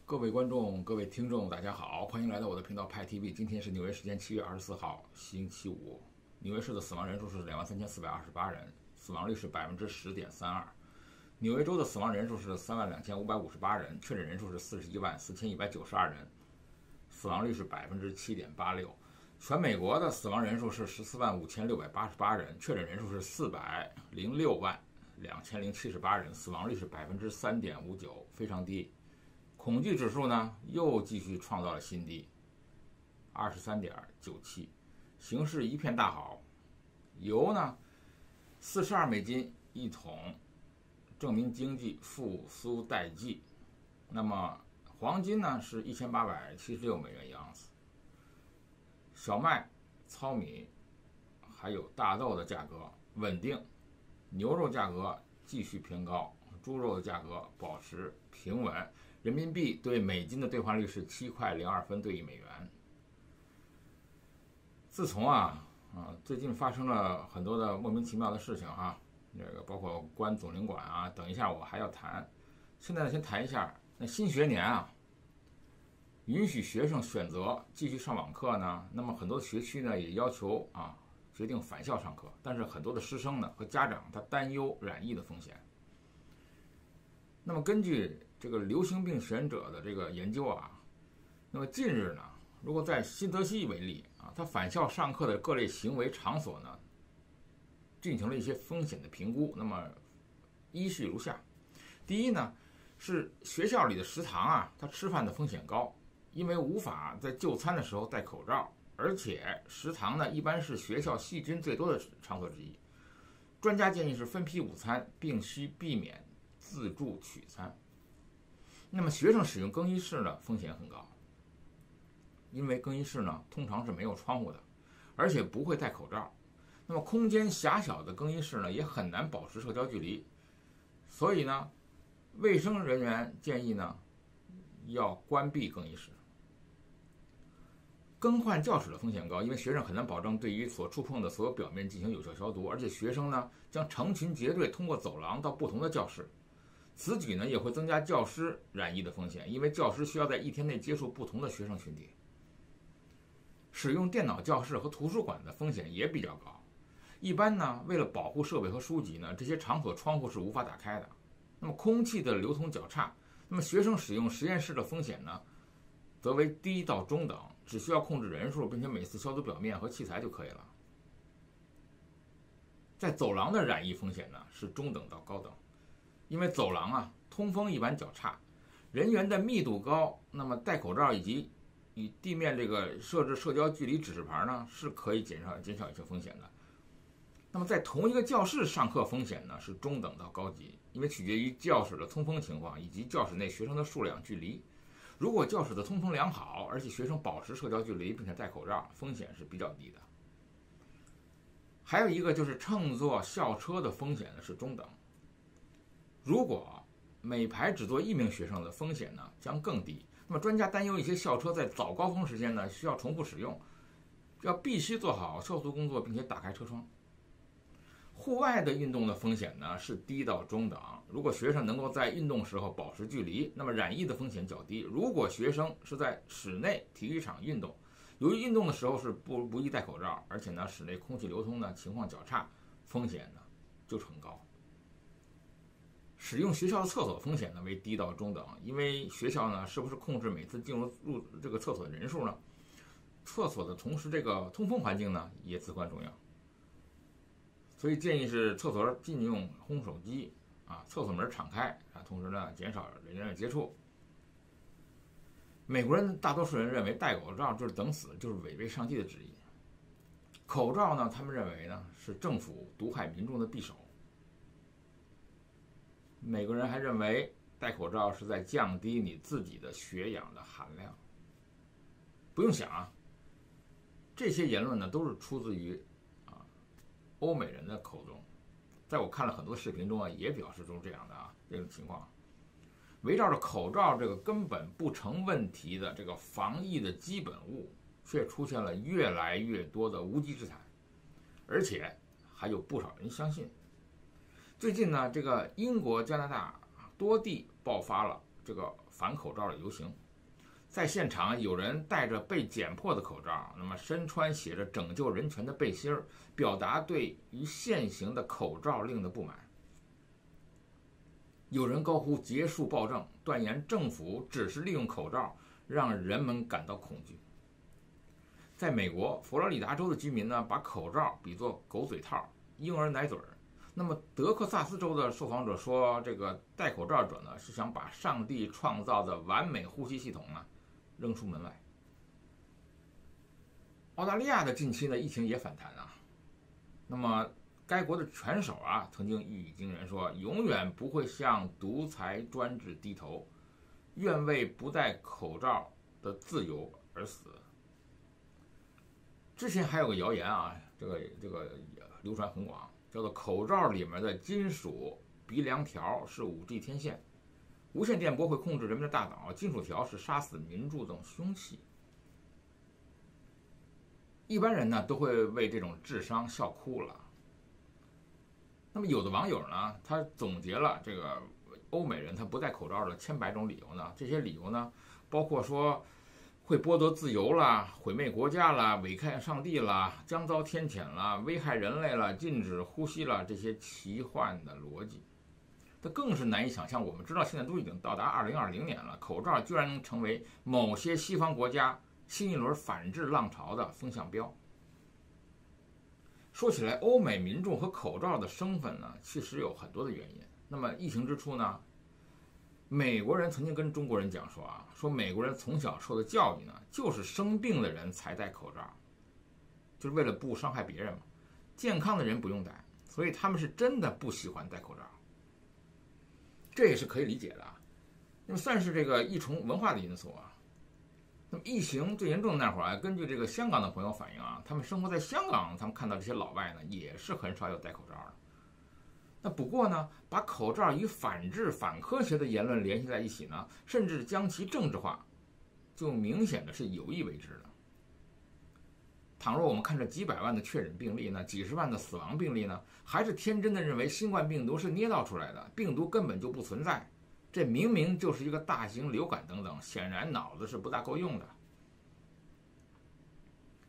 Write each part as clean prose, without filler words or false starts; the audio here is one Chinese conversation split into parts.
各位观众、各位听众，大家好，欢迎来到我的频道派 TV。今天是纽约时间7月24号，星期五。纽约市的死亡人数是23428人，死亡率是10.32%。纽约州的死亡人数是32558人，确诊人数是414192人，死亡率是7.86%。全美国的死亡人数是145688人，确诊人数是4062078人，死亡率是3.59%，非常低。恐惧指数呢又继续创造了新低，23.97，形势一片大好。油呢$42一桶，证明经济复苏待继。那么黄金呢是$1876一盎司。小麦、糙米还有大豆的价格稳定，牛肉价格继续偏高，猪肉的价格保持平稳。人民币对美金的兑换率是7.02对1美元。自从最近发生了很多的莫名其妙的事情包括关总领馆等一下我还要谈。现在先谈一下，那新学年允许学生选择继续上网课呢，那么很多学区呢也要求决定返校上课，但是很多的师生呢和家长他担忧染疫的风险。那么根据这个流行病学者的这个研究那么近日呢，如果在新泽西为例他返校上课的各类行为场所呢进行了一些风险的评估，那么依序如下。第一呢是学校里的食堂它吃饭的风险高，因为无法在就餐的时候戴口罩，而且食堂呢一般是学校细菌最多的场所之一。专家建议是分批午餐，并需避免自助取餐。那么学生使用更衣室呢风险很高，因为更衣室呢通常是没有窗户的，而且不会戴口罩。那么空间狭小的更衣室呢也很难保持社交距离，所以呢卫生人员建议呢要关闭更衣室。更换教室的风险高，因为学生很难保证对于所触碰的所有表面进行有效消毒，而且学生呢将成群结队通过走廊到不同的教室。此举呢也会增加教师染疫的风险，因为教师需要在一天内接触不同的学生群体。使用电脑教室和图书馆的风险也比较高，一般呢为了保护设备和书籍呢，这些场所窗户是无法打开的，那么空气的流通较差。那么学生使用实验室的风险呢则为低到中等，只需要控制人数，并且每次消毒表面和器材就可以了。在走廊的染疫风险呢是中等到高等，因为走廊通风一般较差，人员的密度高，那么戴口罩以及与地面这个设置社交距离指示牌呢是可以减少一些风险的。那么在同一个教室上课风险呢是中等到高级，因为取决于教室的通风情况以及教室内学生的数量距离。如果教室的通风良好，而且学生保持社交距离并且戴口罩，风险是比较低的。还有一个就是乘坐校车的风险呢是中等，如果每排只坐1名学生的风险呢将更低。那么专家担忧一些校车在早高峰时间呢需要重复使用，要必须做好消毒工作，并且打开车窗。户外的运动的风险呢是低到中等，如果学生能够在运动时候保持距离，那么染疫的风险较低。如果学生是在室内体育场运动，由于运动的时候是不宜戴口罩，而且呢室内空气流通呢情况较差，风险呢就很高。使用学校的厕所风险呢为低到中等，因为学校呢是不是控制每次进入这个厕所的人数呢？厕所的同时这个通风环境呢也至关重要，所以建议是厕所禁用烘手机厕所门敞开同时呢减少人员的接触。美国人大多数人认为戴口罩就是等死，就是违背上帝的旨意。口罩呢他们认为呢是政府毒害民众的匕首。美国人还认为戴口罩是在降低你自己的血氧的含量。不用想这些言论呢都是出自于欧美人的口中，在我看了很多视频中也表示出这样的这种情况。围绕着口罩这个根本不成问题的这个防疫的基本物，却出现了越来越多的无稽之谈，而且还有不少人相信。最近呢，这个英国、加拿大多地爆发了这个反口罩的游行。在现场，有人戴着被剪破的口罩，那么身穿写着拯救人权的背心儿，表达对于现行的口罩令的不满。有人高呼结束暴政，断言政府只是利用口罩让人们感到恐惧。在美国，佛罗里达州的居民呢，把口罩比作狗嘴套、婴儿奶嘴儿。那么德克萨斯州的受访者说，这个戴口罩者呢，是想把上帝创造的完美呼吸系统呢扔出门外。澳大利亚的近期呢，疫情也反弹啊。那么该国的拳手啊，曾经一语惊人说，永远不会向独裁专制低头，愿为不戴口罩的自由而死。之前还有个谣言啊，这个流传很广，叫做口罩里面的金属鼻梁条是5G 天线，无线电波会控制人们的大脑，金属条是杀死民众等凶器。一般人呢都会为这种智商笑哭了。那么有的网友呢，他总结了这个欧美人他不戴口罩的千百种理由呢，这些理由呢，包括说会剥夺自由啦，毁灭国家啦，违抗上帝啦，将遭天谴啦，危害人类啦，禁止呼吸啦，这些奇幻的逻辑，这更是难以想象。我们知道现在都已经到达2020年了，口罩居然能成为某些西方国家新一轮反制浪潮的风向标。说起来，欧美民众和口罩的生分呢，其实有很多的原因。那么疫情之初呢，美国人曾经跟中国人讲说美国人从小受的教育呢，就是生病的人才戴口罩，就是为了不伤害别人嘛。健康的人不用戴，所以他们是真的不喜欢戴口罩，这也是可以理解的。那么算是这个一重文化的因素啊。那么疫情最严重的那会儿啊，根据这个香港的朋友反映啊，他们生活在香港，他们看到这些老外呢，也是很少有戴口罩的。那不过呢，把口罩与反制、反科学的言论联系在一起呢，甚至将其政治化，就明显的是有意为之的。倘若我们看这几百万的确诊病例呢，几十万的死亡病例呢，还是天真的认为新冠病毒是捏造出来的，病毒根本就不存在，这明明就是一个大型流感等等，显然脑子是不大够用的。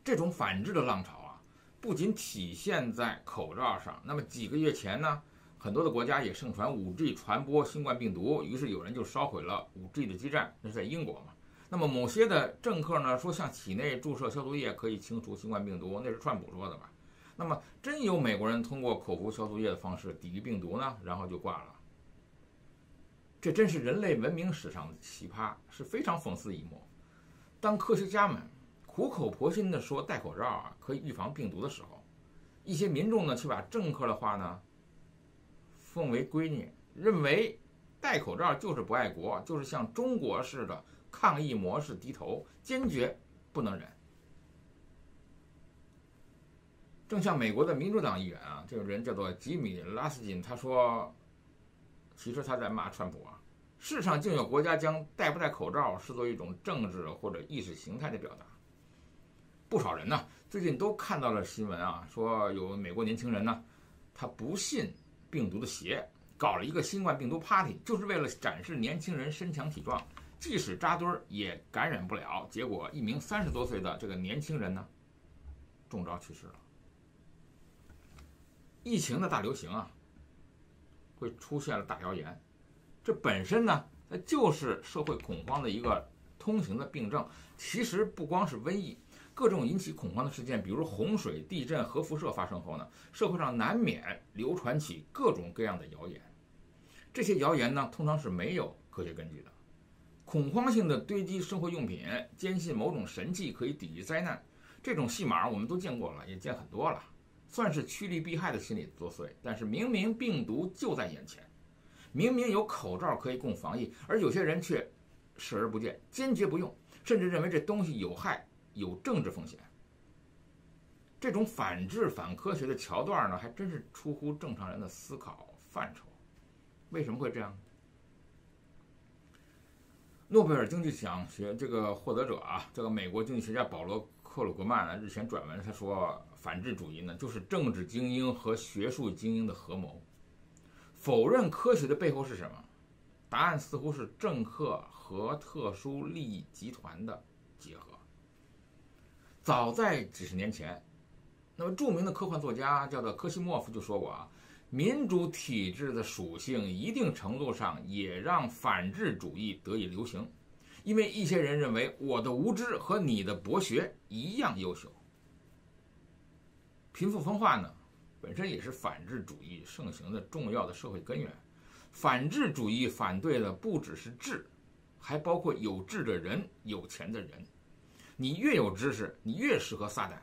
这种反制的浪潮啊，不仅体现在口罩上，那么几个月前呢，很多的国家也盛传 5G 传播新冠病毒，于是有人就烧毁了 5G 的基站，那是在英国嘛。那么某些的政客呢说向体内注射消毒液可以清除新冠病毒，那是川普说的吧？那么真有美国人通过口服消毒液的方式抵御病毒呢，然后就挂了。这真是人类文明史上的奇葩，是非常讽刺一幕。当科学家们苦口婆心地说戴口罩啊可以预防病毒的时候，一些民众呢却把政客的话呢奉为圭臬，认为戴口罩就是不爱国，就是向中国式的抗疫模式低头，坚决不能忍。正像美国的民主党议员啊，这个人叫做吉米·拉斯金，他说，其实他在骂川普啊，世上竟有国家将戴不戴口罩视作一种政治或者意识形态的表达。不少人呢最近都看到了新闻啊，说有美国年轻人呢，他不信病毒的邪，搞了一个新冠病毒 party， 就是为了展示年轻人身强体壮，即使扎堆也感染不了。结果一名30多岁的这个年轻人呢，中招去世了。疫情的大流行啊，会出现了大谣言，这本身呢，它就是社会恐慌的一个通行的病症。其实不光是瘟疫，各种引起恐慌的事件，比如洪水、地震、核辐射发生后呢，社会上难免流传起各种各样的谣言。这些谣言呢，通常是没有科学根据的，恐慌性的堆积生活用品，坚信某种神器可以抵御灾难，这种戏码我们都见过了，也见很多了，算是趋利避害的心理作祟。但是明明病毒就在眼前，明明有口罩可以供防疫，而有些人却视而不见，坚决不用，甚至认为这东西有害，有政治风险。这种反制反科学的桥段呢，还真是出乎正常人的思考范畴。为什么会这样？诺贝尔经济奖学这个获得者啊，这个美国经济学家保罗·克鲁格曼呢，日前转文，他说，反智主义呢，就是政治精英和学术精英的合谋。否认科学的背后是什么？答案似乎是政客和特殊利益集团的结合。早在几十年前，那么著名的科幻作家叫做科西莫夫就说过啊，民主体制的属性一定程度上也让反智主义得以流行，因为一些人认为我的无知和你的博学一样优秀。贫富分化呢，本身也是反智主义盛行的重要的社会根源。反智主义反对的不只是智，还包括有智的人、有钱的人。你越有知识，你越适合撒旦。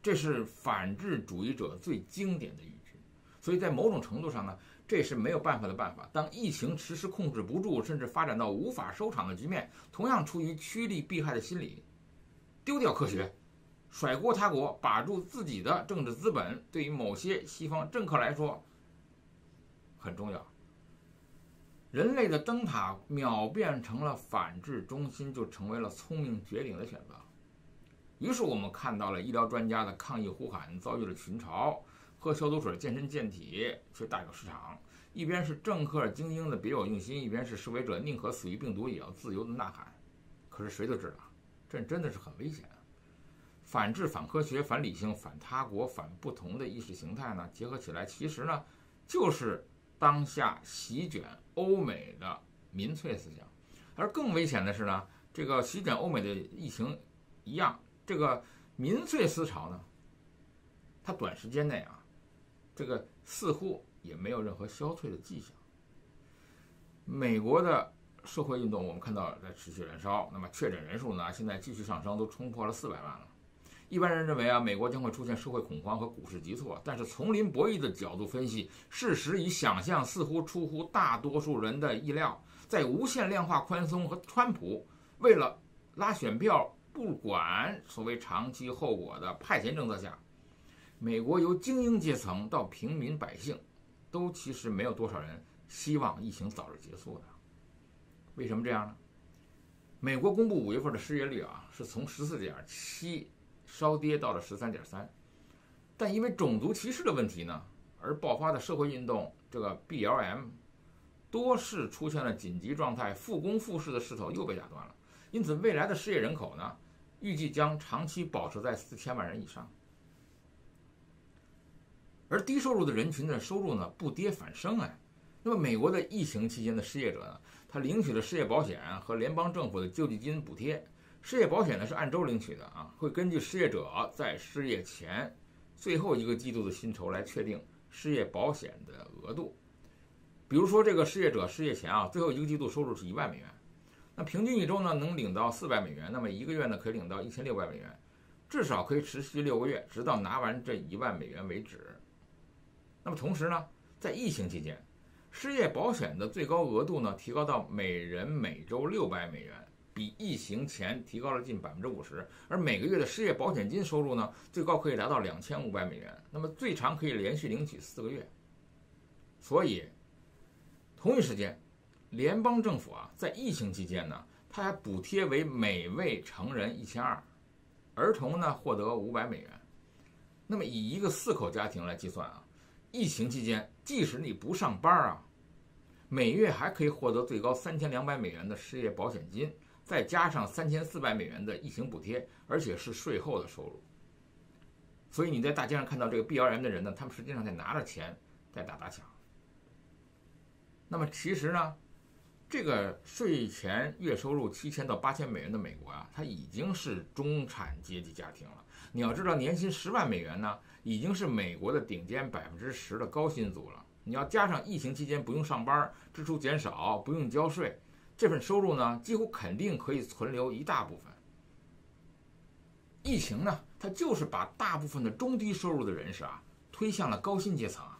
这是反智主义者最经典的语句。所以在某种程度上呢，这是没有办法的办法。当疫情迟迟控制不住，甚至发展到无法收场的局面，同样出于趋利避害的心理，丢掉科学，甩锅他国，把住自己的政治资本，对于某些西方政客来说很重要。人类的灯塔秒变成了反智中心，就成为了聪明绝顶的选择。于是我们看到了医疗专家的抗议呼喊遭遇了群嘲，喝消毒水健身健体却大有市场。一边是政客精英的别有用心，一边是示威者宁可死于病毒也要自由的呐喊。可是谁都知道，这真的是很危险。反智、反科学、反理性、反他国、反不同的意识形态呢，结合起来，其实呢就是当下席卷欧美的民粹思想。而更危险的是呢，这个席卷欧美的疫情一样，这个民粹思潮呢，它短时间内啊，这个似乎也没有任何消退的迹象。美国的社会运动我们看到在持续燃烧，那么确诊人数呢现在继续上升，都冲破了400万了。一般人认为啊，美国将会出现社会恐慌和股市急挫，但是从林博弈的角度分析，事实与想象似乎出乎大多数人的意料。在无限量化宽松和川普为了拉选票不管所谓长期后果的派遣政策下，美国由精英阶层到平民百姓，都其实没有多少人希望疫情早日结束的。为什么这样呢？美国公布5月份的失业率啊，是从14.7稍跌到了13.3，但因为种族歧视的问题呢，而爆发的社会运动，这个 BLM 多市出现了紧急状态，复工复市的势头又被打断了。因此，未来的失业人口呢，预计将长期保持在4000万人以上。而低收入的人群的收入呢，不跌反升哎。那么，美国的疫情期间的失业者呢，他领取了失业保险和联邦政府的救济金补贴。失业保险呢是按周领取的啊，会根据失业者在失业前最后一个季度的薪酬来确定失业保险的额度。比如说，这个失业者失业前啊，最后一个季度收入是1万美元，那平均一周呢能领到400美元，那么1个月呢可以领到1600美元，至少可以持续6个月，直到拿完这1万美元为止。那么同时呢，在疫情期间，失业保险的最高额度呢提高到每人每周600美元，比疫情前提高了近50%。而每个月的失业保险金收入呢，最高可以达到2500美元，那么最长可以连续领取4个月。所以，同一时间，联邦政府啊，在疫情期间呢，它还补贴为每位成人1200，儿童呢获得500美元。那么以一个4口家庭来计算啊，疫情期间，即使你不上班啊，每月还可以获得最高3200美元的失业保险金，再加上3400美元的疫情补贴，而且是税后的收入。所以你在大街上看到这个 BLM 的人呢，他们实际上在拿着钱在打抢。那么其实呢，这个税前月收入7000到8000美元的美国啊，它已经是中产阶级家庭了。你要知道，年薪10万美元呢，已经是美国的顶尖10%的高薪族了。你要加上疫情期间不用上班，支出减少，不用交税，这份收入呢，几乎肯定可以存留一大部分。疫情呢，它就是把大部分的中低收入的人士啊，推向了高薪阶层啊。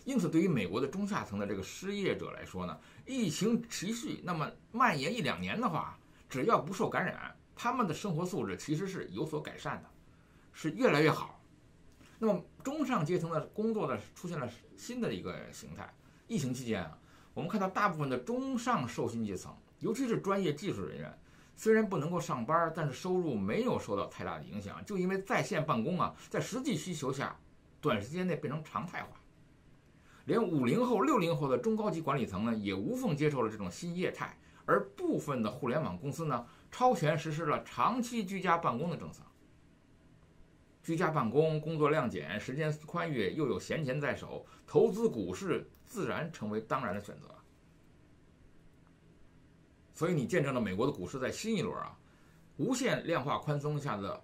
因此，对于美国的中下层的这个失业者来说呢，疫情持续那么蔓延1-2年的话，只要不受感染，他们的生活素质其实是有所改善的，是越来越好。那么中上阶层的工作呢，出现了新的一个形态。疫情期间啊，我们看到大部分的中上受薪阶层，尤其是专业技术人员，虽然不能够上班，但是收入没有受到太大的影响，就因为在线办公啊，在实际需求下，短时间内变成常态化。连50后、60后的中高级管理层呢，也无缝接受了这种新业态。而部分的互联网公司呢，超前实施了长期居家办公的政策。居家办公，工作量减，时间宽裕，又有闲钱在手，投资股市自然成为当然的选择。所以你见证了美国的股市在新一轮无限量化宽松下的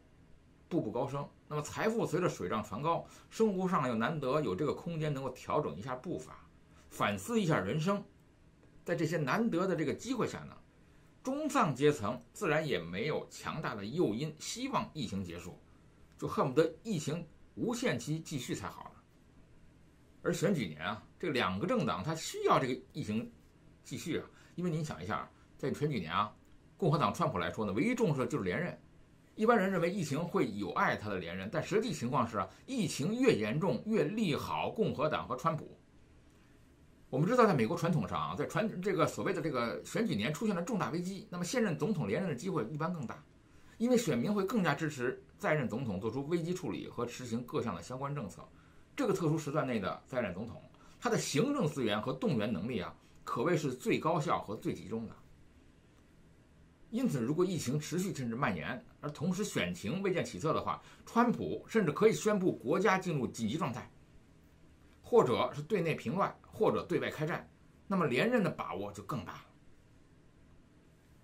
步步高升。那么财富随着水涨船高，生活上又难得有这个空间能够调整一下步伐，反思一下人生。在这些难得的这个机会下呢，中上阶层自然也没有强大的诱因希望疫情结束，就恨不得疫情无限期继续才好呢。而选举年这2个政党它需要这个疫情继续因为您想一下，在选举年共和党川普来说呢，唯一重视就是连任。一般人认为疫情会有碍他的连任，但实际情况是疫情越严重越利好共和党和川普。我们知道，在美国传统上在这个所谓的这个选举年出现了重大危机，那么现任总统连任的机会一般更大，因为选民会更加支持在任总统做出危机处理和实行各项的相关政策。这个特殊时段内的在任总统，他的行政资源和动员能力可谓是最高效和最集中的。因此，如果疫情持续甚至蔓延，而同时选情未见起色的话，川普甚至可以宣布国家进入紧急状态，或者是对内平乱，或者对外开战，那么连任的把握就更大了。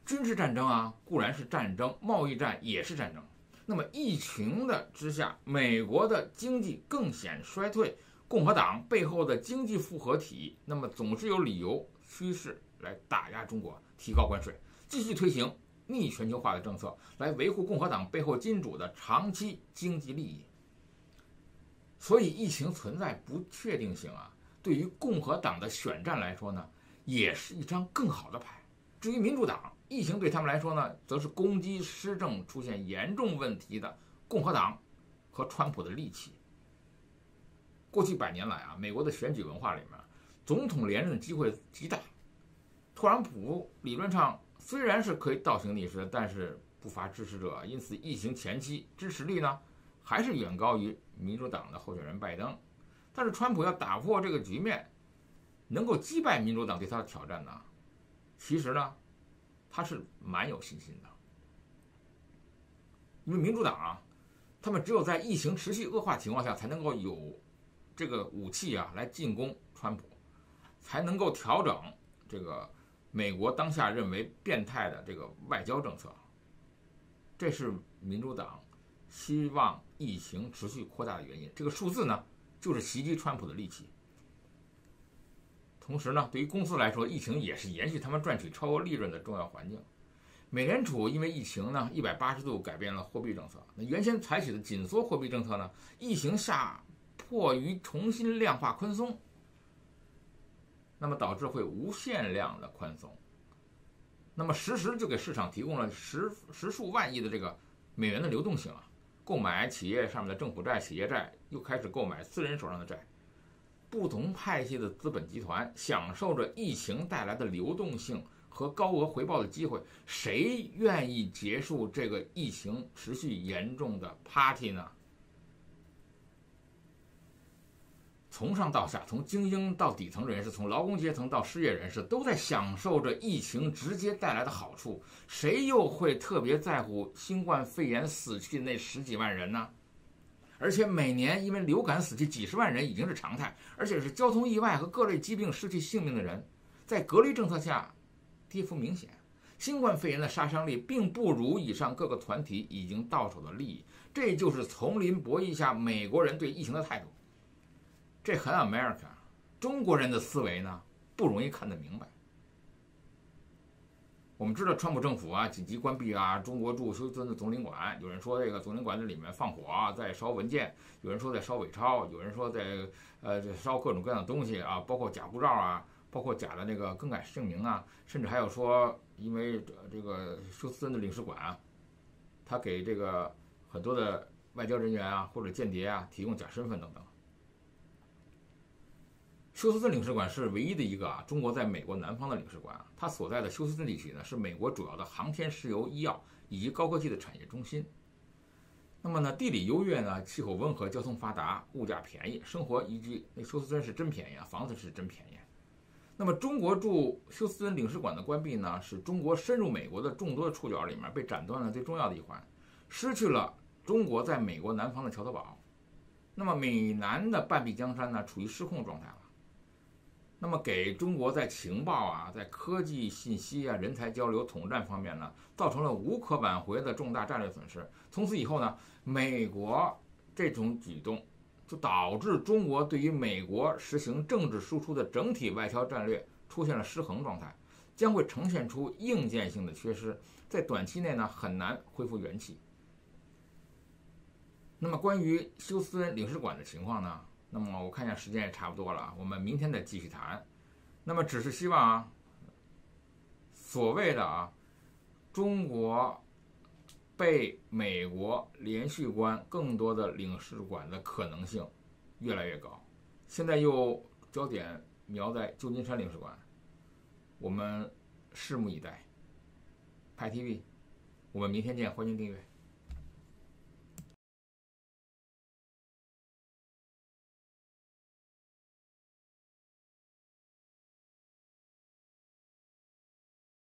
军事战争固然是战争，贸易战也是战争。那么疫情的之下，美国的经济更显衰退，共和党背后的经济复合体，那么总是有理由趋势来打压中国，提高关税，继续推行逆全球化的政策，来维护共和党背后金主的长期经济利益。所以疫情存在不确定性对于共和党的选战来说呢，也是一张更好的牌。至于民主党，疫情对他们来说呢，则是攻击施政出现严重问题的共和党和川普的利器。过去100年来美国的选举文化里面，总统连任的机会极大。特朗普理论上虽然是可以倒行逆施，但是不乏支持者，因此疫情前期支持率呢，还是远高于民主党的候选人拜登。但是川普要打破这个局面，能够击败民主党对他的挑战呢，其实呢，他是蛮有信心的。因为民主党他们只有在疫情持续恶化情况下，才能够有这个武器来进攻川普，才能够调整这个美国当下认为变态的这个外交政策。这是民主党希望疫情持续扩大的原因。这个数字呢，就是袭击川普的利器。同时呢，对于公司来说，疫情也是延续他们赚取超额利润的重要环境。美联储因为疫情呢，180度改变了货币政策。那原先采取的紧缩货币政策呢，疫情下迫于重新量化宽松，那么导致会无限量的宽松，那么实时就给市场提供了十数万亿的这个美元的流动性购买企业上面的政府债、企业债，又开始购买私人手上的债。不同派系的资本集团享受着疫情带来的流动性和高额回报的机会，谁愿意结束这个疫情持续严重的 party 呢？从上到下，从精英到底层人士，从劳工阶层到失业人士，都在享受着疫情直接带来的好处。谁又会特别在乎新冠肺炎死去的那10几万人呢？而且每年因为流感死去几十万人已经是常态，而且是交通意外和各类疾病失去性命的人，在隔离政策下跌幅明显。新冠肺炎的杀伤力并不如以上各个团体已经到手的利益，这就是丛林博弈下美国人对疫情的态度。这很 America， 中国人的思维呢不容易看得明白。我们知道川普政府紧急关闭中国驻休斯顿的总领馆，有人说这个总领馆这里面放火在烧文件，有人说在烧伪钞，有人说在烧各种各样的东西包括假护照包括假的那个更改姓名甚至还有说因为这个休斯顿的领事馆他给这个很多的外交人员或者间谍提供假身份等等。休斯顿领事馆是唯一的一个中国在美国南方的领事馆，它所在的休斯顿地区呢是美国主要的航天、石油、医药以及高科技的产业中心。那么呢，地理优越呢，气候温和，交通发达，物价便宜，生活宜居。那休斯敦是真便宜啊，房子是真便宜。那么中国驻休斯敦领事馆的关闭呢，是中国深入美国的众多触角里面被斩断了最重要的一环，失去了中国在美国南方的桥头堡。那么美南的半壁江山呢，处于失控状态了。那么给中国在情报啊、在科技信息啊、人才交流、统战方面呢，造成了无可挽回的重大战略损失。从此以后呢，美国这种举动就导致中国对于美国实行政治输出的整体外交战略出现了失衡状态，将会呈现出硬件性的缺失，在短期内呢很难恢复元气。那么关于休斯敦领事馆的情况呢？那么我看一下时间也差不多了，我们明天再继续谈。那么只是希望啊，所谓的中国被美国连续关更多的领事馆的可能性越来越高。现在又焦点瞄在旧金山领事馆，我们拭目以待。派 TV，我们明天见，欢迎订阅。